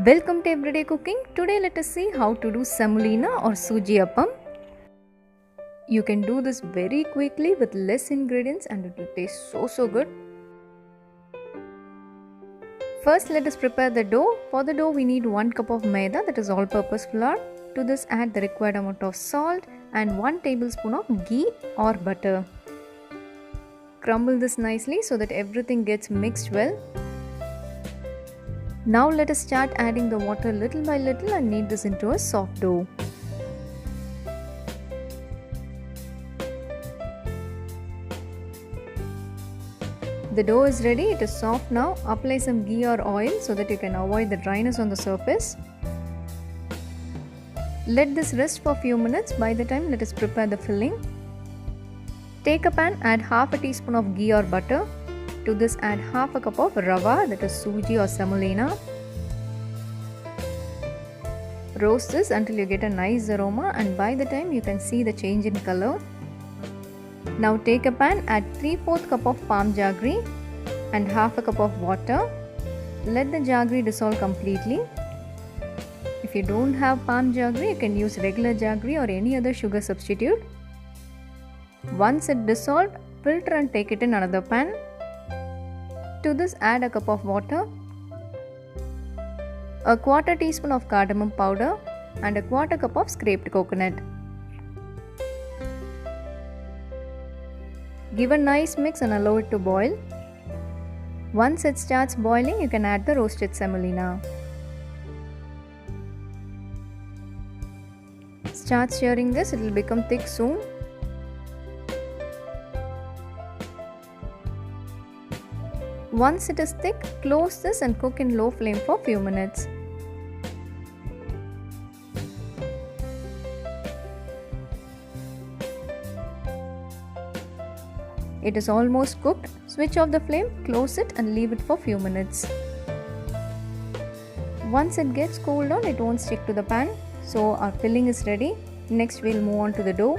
Welcome to Everyday Cooking. Today let us see how to do semolina or Sojji Appam. You can do this very quickly with less ingredients and it will taste so good. First let us prepare the dough. For the dough we need 1 cup of maida, that is all purpose flour. To this add the required amount of salt and 1 tablespoon of ghee or butter. Crumble this nicely so that everything gets mixed well. Now let us start adding the water little by little and knead this into a soft dough. The dough is ready, it is soft now. Apply some ghee or oil so that you can avoid the dryness on the surface. Let this rest for a few minutes. By the time let us prepare the filling. Take a pan, add half a teaspoon of ghee or butter. To this add half a cup of Rava, that is suji or semolina. Roast this until you get a nice aroma and by the time you can see the change in color. Now take a pan, add 3/4 cup of palm jaggery and half a cup of water. Let the jaggery dissolve completely. If you don't have palm jaggery, you can use regular jaggery or any other sugar substitute. Once it dissolved, filter and take it in another pan. To this add a cup of water, a 1/4 teaspoon of cardamom powder and a 1/4 cup of scraped coconut. Give a nice mix and allow it to boil. Once it starts boiling, you can add the roasted semolina. Start stirring this, it will become thick soon. Once it is thick, close this and cook in low flame for few minutes. It is almost cooked. Switch off the flame, close it and leave it for few minutes. Once it gets cooled down, it won't stick to the pan. So our filling is ready. Next we'll move on to the dough.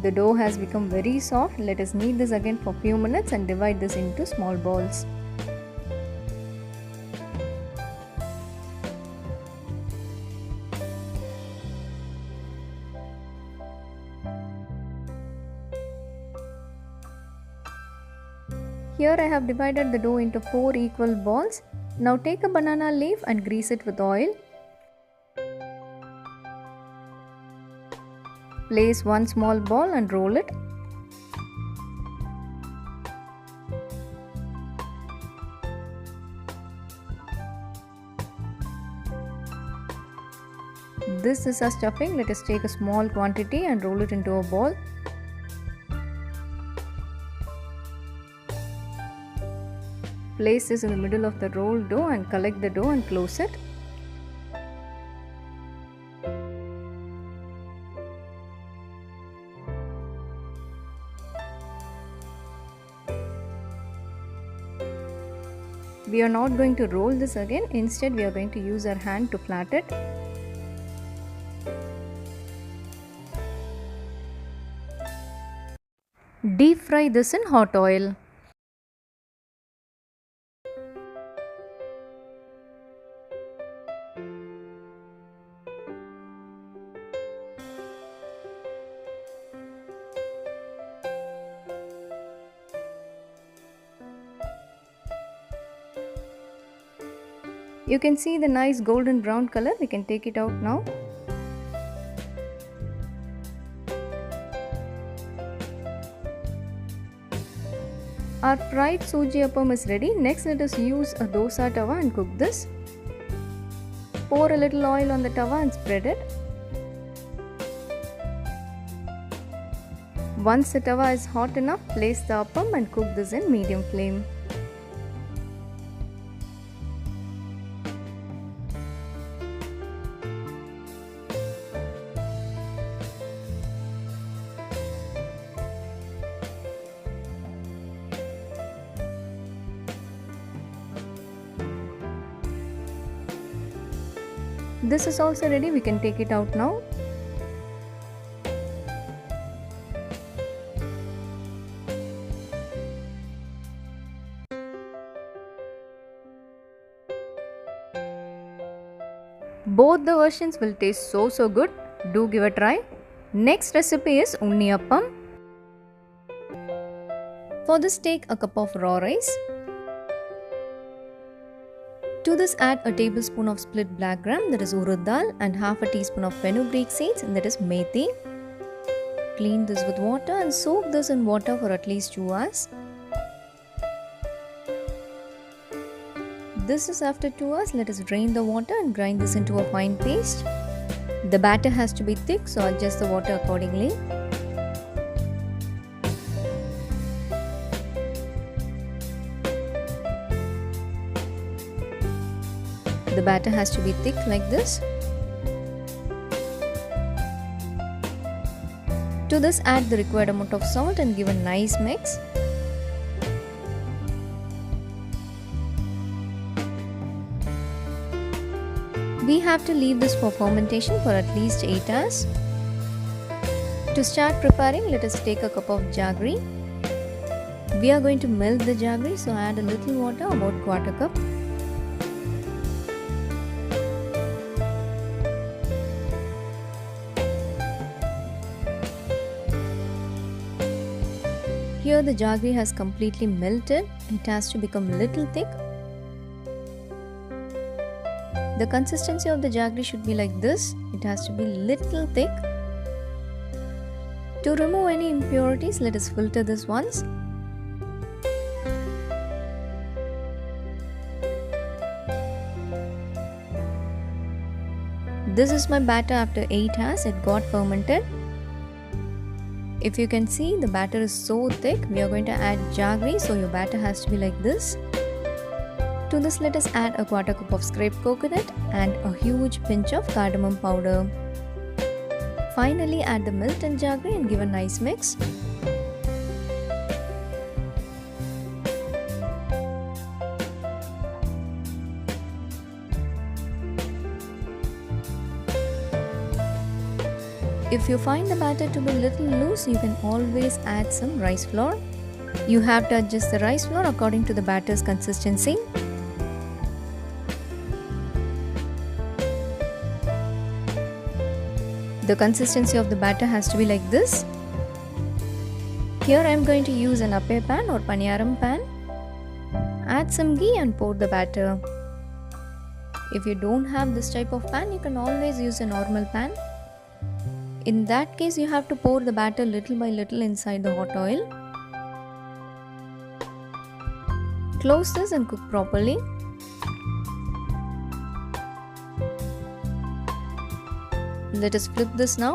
The dough has become very soft. Let us knead this again for few minutes and divide this into small balls. Here I have divided the dough into 4 equal balls. Now take a banana leaf and grease it with oil. Place one small ball and roll it. This is our stuffing. Let us take a small quantity and roll it into a ball. Place this in the middle of the rolled dough and collect the dough and close it. We are not going to roll this again, instead we are going to use our hand to flat it. Deep fry this in hot oil. You can see the nice golden brown color. We can take it out now. Our fried Sojji Appam is ready. Next let us use a dosa tawa and cook this. Pour a little oil on the tawa and spread it. Once the tawa is hot enough, place the appam and cook this in medium flame. This is also ready, we can take it out now. Both the versions will taste so good. Do give a try. Next recipe is Unni Appam. For this, take a cup of raw rice. To this, add a tablespoon of split black gram, that is urad dal, and half a teaspoon of fenugreek seeds, that is methi. Clean this with water and soak this in water for at least 2 hours. This is after 2 hours. Let us drain the water and grind this into a fine paste. The batter has to be thick, so adjust the water accordingly. The batter has to be thick like this. To this, add the required amount of salt and give a nice mix. We have to leave this for fermentation for at least 8 hours. To start preparing, let us take a cup of jaggery. We are going to melt the jaggery, so add a little water, about 1/4 cup. Here the jaggery has completely melted. It has to become a little thick. The consistency of the jaggery should be like this. It has to be little thick. To remove any impurities, let us filter this once. This is my batter after 8 hours. It got fermented. If you can see, the batter is so thick. We are going to add jaggery, so your batter has to be like this. To this, let us add a 1/4 cup of scraped coconut and a huge pinch of cardamom powder. Finally, add the milk and jaggery and give a nice mix. If you find the batter to be a little loose, you can always add some rice flour. You have to adjust the rice flour according to the batter's consistency. The consistency of the batter has to be like this. Here I am going to use an appe pan or paniyaram pan. Add some ghee and pour the batter. If you don't have this type of pan, you can always use a normal pan. In that case, you have to pour the batter little by little inside the hot oil. Close this and cook properly. Let us flip this now.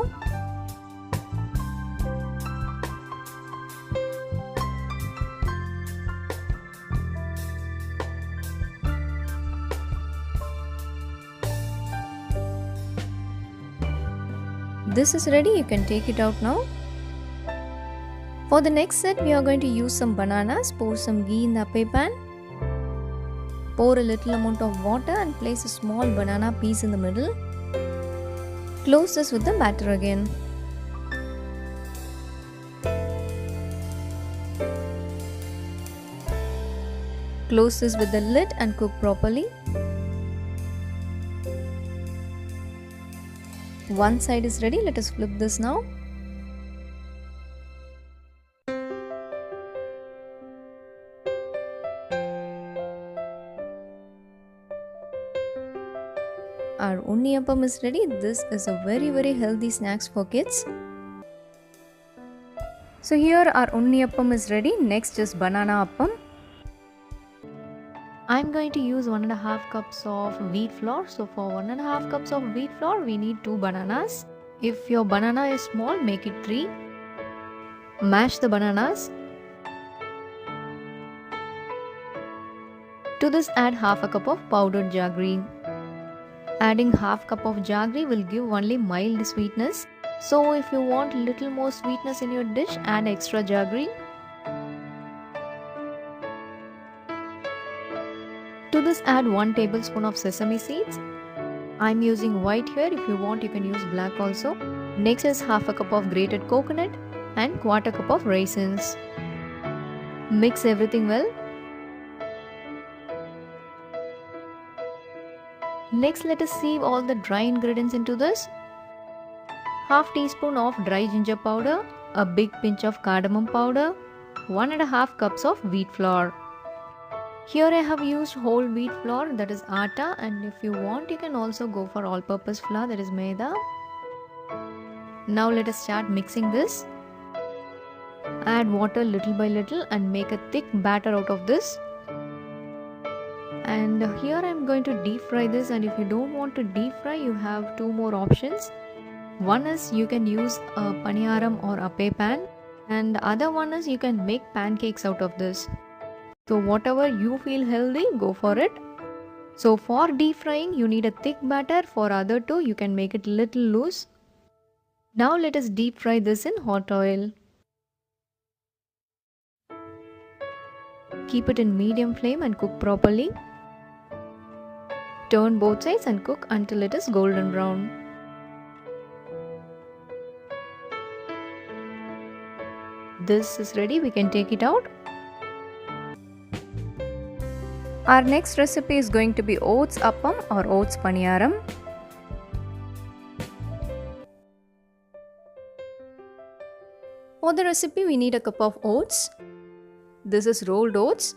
This is ready. You can take it out now. For the next set, we are going to use some bananas. Pour some ghee in the appe pan. Pour a little amount of water and place a small banana piece in the middle. Close this with the batter again. Close this with the lid and cook properly. One side is ready. Let us flip this now. Our Unni Appam is ready. This is a very healthy snacks for kids. So here our Unni Appam is ready. Next is banana appam. I am going to use 1.5 cups of wheat flour. So for 1.5 cups of wheat flour, we need 2 bananas. If your banana is small, make it 3. Mash the bananas. To this, add half a cup of powdered jaggery. Adding half cup of jaggery will give only mild sweetness. So if you want little more sweetness in your dish, add extra jaggery. To this, add 1 tablespoon of sesame seeds. I am using white here. If you want, you can use black also. Next is half a cup of grated coconut and 1/4 cup of raisins. Mix everything well. Next, let us sieve all the dry ingredients into this. Half teaspoon of dry ginger powder, a big pinch of cardamom powder, 1.5 cups of wheat flour. Here I have used whole wheat flour, that is atta, and if you want you can also go for all-purpose flour, that is maida. Now let us start mixing this. Add water little by little and make a thick batter out of this. And here I am going to deep fry this, and if you don't want to deep fry, you have two more options. One is you can use a paniyaram or appe pan, and the other one is you can make pancakes out of this. So whatever you feel healthy, go for it. So for deep frying you need a thick batter, for other two you can make it little loose. Now let us deep fry this in hot oil. Keep it in medium flame and cook properly. Turn both sides and cook until it is golden brown. This is ready, we can take it out. Our next recipe is going to be Oats Appam or Oats Paniyaram. For the recipe we need a cup of oats. This is rolled oats.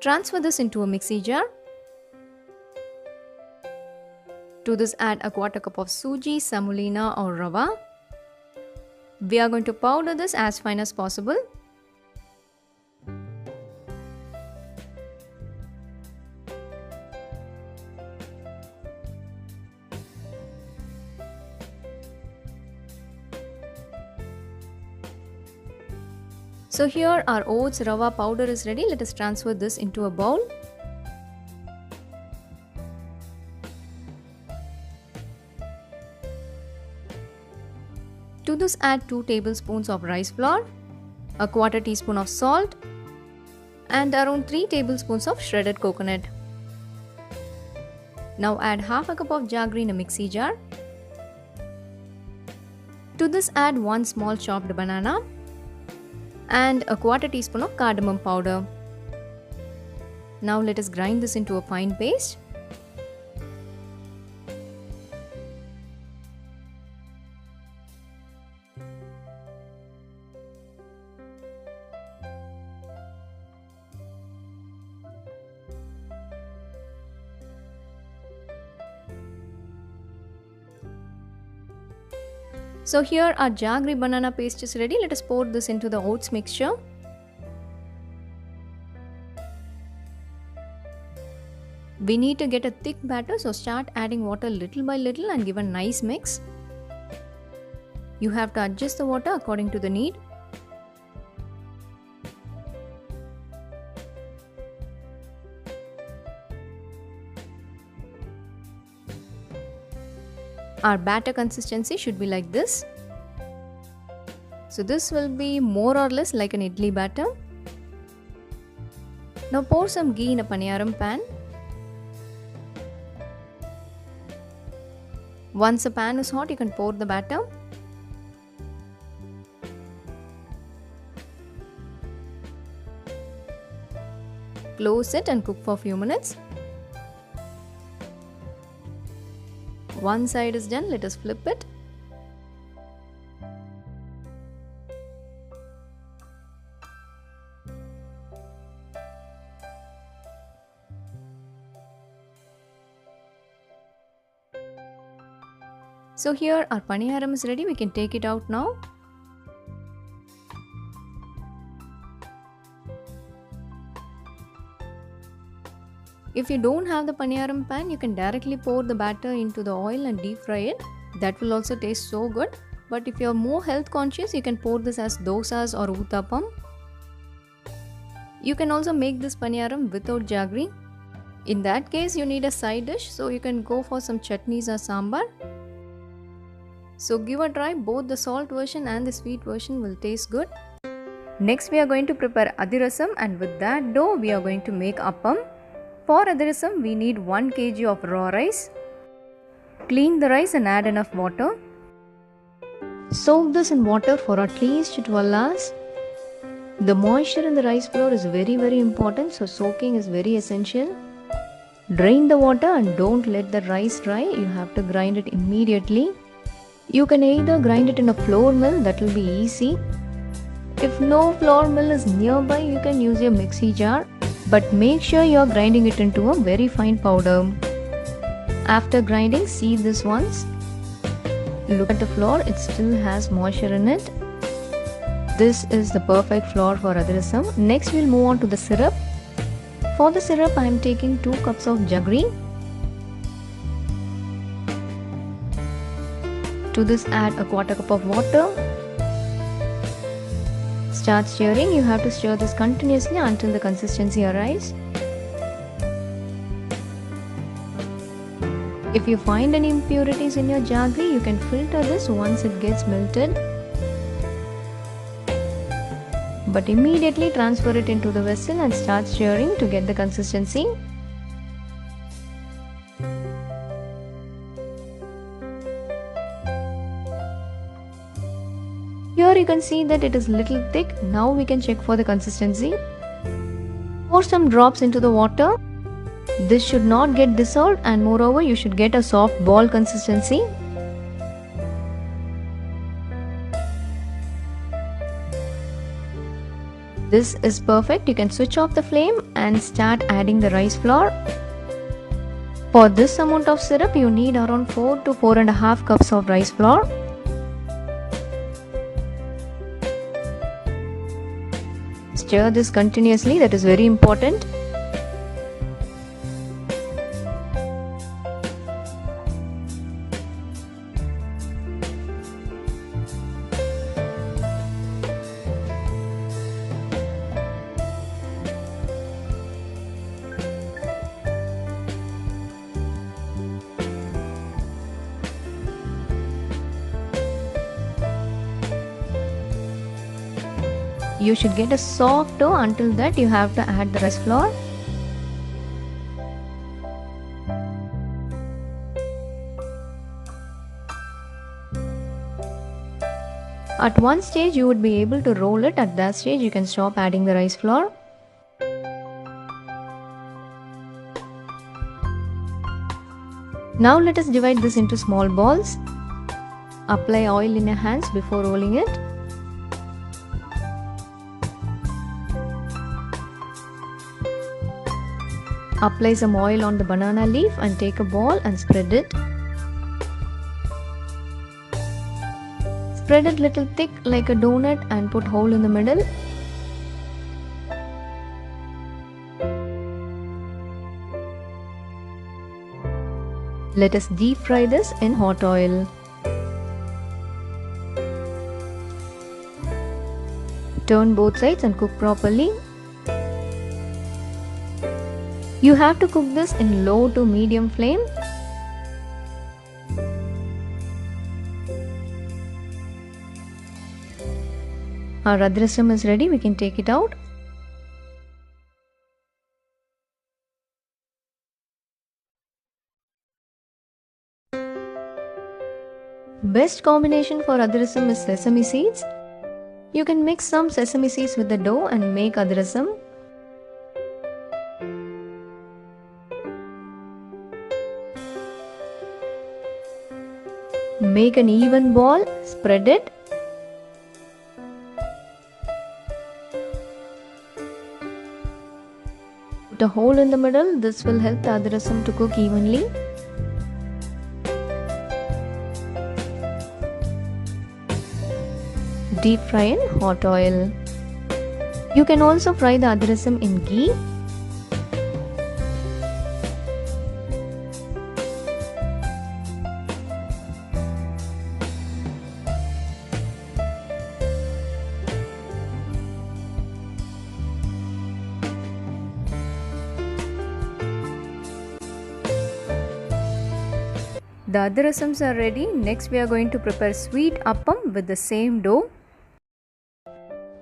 Transfer this into a mixie jar. To this add a quarter cup of suji, semolina or rava. We are going to powder this as fine as possible. So here our oats rava powder is ready. Let us transfer this into a bowl. To this add 2 tablespoons of rice flour, a quarter teaspoon of salt and around 3 tablespoons of shredded coconut. Now add half a cup of jaggery in a mixie jar. To this add 1 small chopped banana and a quarter teaspoon of cardamom powder. Now let us grind this into a fine paste. So here our jaggery banana paste is ready. Let us pour this into the oats mixture. We need to get a thick batter, so start adding water little by little and give a nice mix. You have to adjust the water according to the need. Our batter consistency should be like this. So this will be more or less like an idli batter. Now pour some ghee in a paniyaram pan. Once the pan is hot, you can pour the batter. Close it and cook for a few minutes. One side is done, let us flip it. So here our paniyaram is ready, we can take it out now. If you don't have the paniyaram pan, you can directly pour the batter into the oil and deep fry it. That will also taste so good. But if you are more health conscious, you can pour this as dosas or uttapam. You can also make this paniyaram without jaggery. In that case, you need a side dish, so you can go for some chutneys or sambar. So give a try, both the salt version and the sweet version will taste good. Next we are going to prepare athirasam, and with that dough we are going to make appam. For athirasam, we need 1 kg of raw rice. Clean the rice and add enough water. Soak this in water for at least 12 hours. The moisture in the rice flour is very important, so soaking is very essential. Drain the water and don't let the rice dry. You have to grind it immediately. You can either grind it in a flour mill, that will be easy. If no flour mill is nearby, you can use your mixie jar, but make sure you are grinding it into a very fine powder. After grinding, see this once. Look at the flour, it still has moisture in it. This is the perfect flour for athirasam. Next we'll move on to the syrup. For the syrup, I am taking 2 cups of jaggery. To this add a 1/4 cup of water. Start stirring. You have to stir this continuously until the consistency arrives. If you find any impurities in your jaggery, you can filter this once it gets melted. But immediately transfer it into the vessel and start stirring to get the consistency. Here you can see that it is little thick. Now we can check for the consistency. Pour some drops into the water. This should not get dissolved, and moreover you should get a soft ball consistency. This is perfect. You can switch off the flame and start adding the rice flour. For this amount of syrup, you need around 4 to 4.5 cups of rice flour. Stir this continuously, that is very important. You should get a soft dough. Until that, you have to add the rice flour. At one stage you would be able to roll it. At that stage you can stop adding the rice flour. Now let us divide this into small balls. Apply oil in your hands before rolling it. Apply some oil on the banana leaf and take a ball and spread it. Spread it little thick like a donut and put hole in the middle. Let us deep fry this in hot oil. Turn both sides and cook properly. You have to cook this in low to medium flame. Our athirasam is ready, we can take it out. Best combination for athirasam is sesame seeds. You can mix some sesame seeds with the dough and make athirasam. Make an even ball, spread it. Put a hole in the middle, this will help the athirasam to cook evenly. Deep fry in hot oil. You can also fry the athirasam in ghee. The athirasams are ready. Next we are going to prepare sweet appam with the same dough.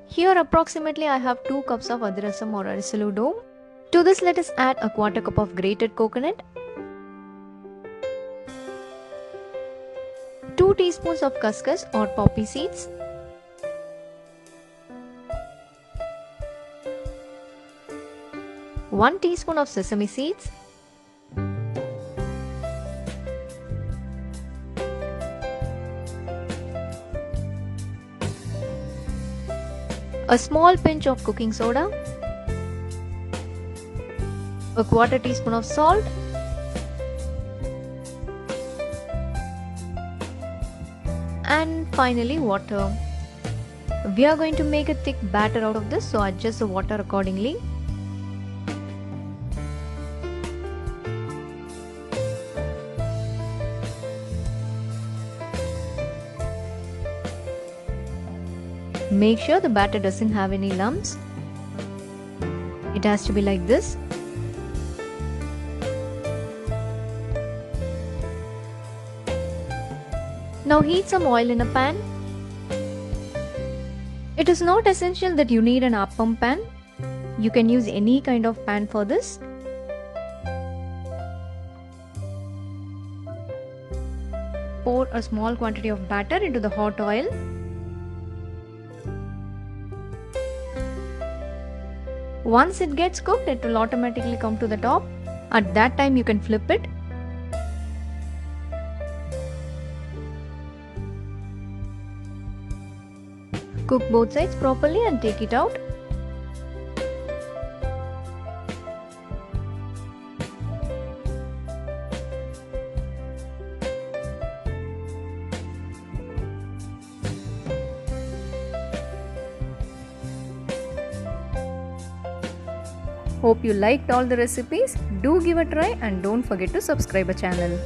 Here approximately I have 2 cups of athirasam or arisalu dough. To this let us add a 1/4 cup of grated coconut, 2 teaspoons of khaskhas or poppy seeds, 1 teaspoon of sesame seeds, a small pinch of cooking soda, a quarter teaspoon of salt, and finally water. We are going to make a thick batter out of this, so adjust the water accordingly. Make sure the batter doesn't have any lumps. It has to be like this. Now heat some oil in a pan. It is not essential that you need an appam pan. You can use any kind of pan for this. Pour a small quantity of batter into the hot oil. Once it gets cooked, it will automatically come to the top. At that time, you can flip it. Cook both sides properly and take it out. Hope you liked all the recipes. Do give a try and don't forget to subscribe our channel.